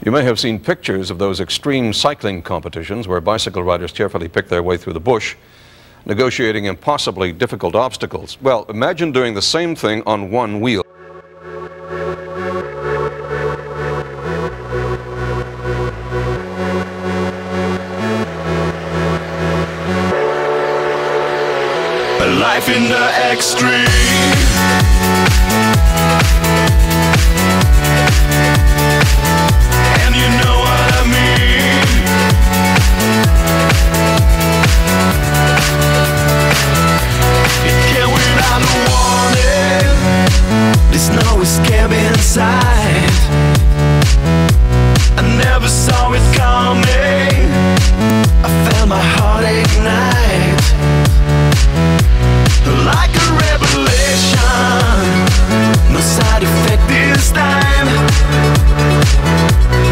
You may have seen pictures of those extreme cycling competitions where bicycle riders carefully pick their way through the bush, negotiating impossibly difficult obstacles. Well, imagine doing the same thing on one wheel. A life in the extreme. There's no escape inside. I never saw it coming. I felt my heart ignite like a revelation. No side effect this time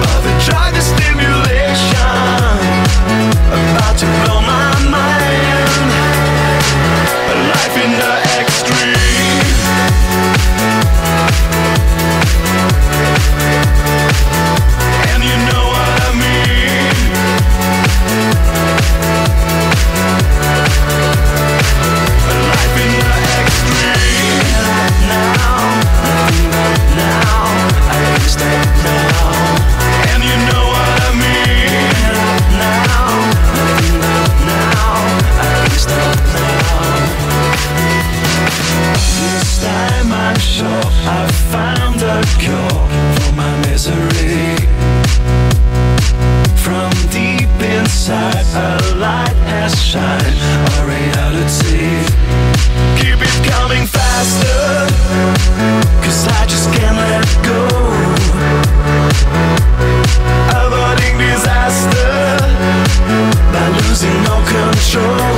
of a drug stimulation about to blow my mind. A life in the extreme. I found a cure for my misery. From deep inside, a light has shined, a reality. Keep it coming faster, 'cause I just can't let go. Avoiding disaster by losing no control.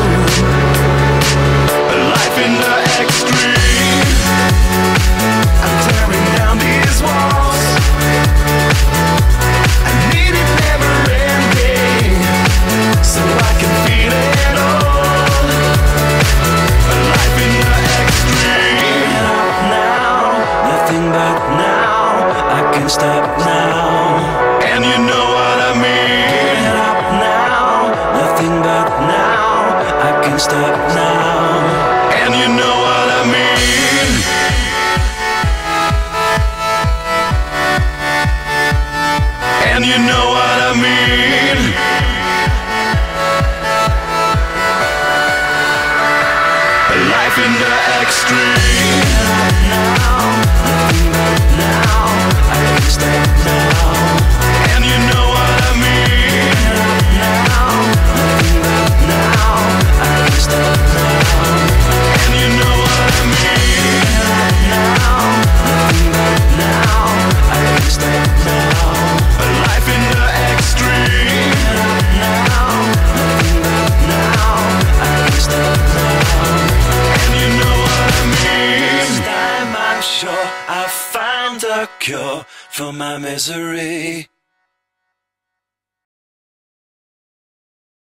A life in the extreme. I'm tearing down these walls. I need it never ending, so I can feel it all. A life in the extreme. Get up now, nothing but now. I can't stop now, and you know what I mean. Get up now, nothing but now. I can't stop now, and you know what I mean. And you know what I mean. A life in the extreme. Now, nothing but now. I can't stop now, and you know what I mean. Now, nothing but now. I can't stop now, and you know what I mean. Now, nothing but now. I can't stop now. A life in the extreme. Now, nothing but now. I can't stop now, and you know what I mean. This time I'm sure I found a cure for my misery.